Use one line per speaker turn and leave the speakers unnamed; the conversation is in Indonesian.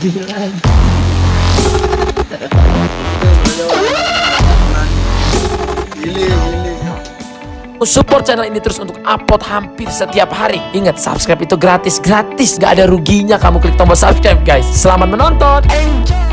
Support channel ini terus untuk upload hampir setiap hari. Ingat, subscribe itu gratis, gak ada ruginya kamu klik tombol subscribe guys. Selamat menonton. Enjoy.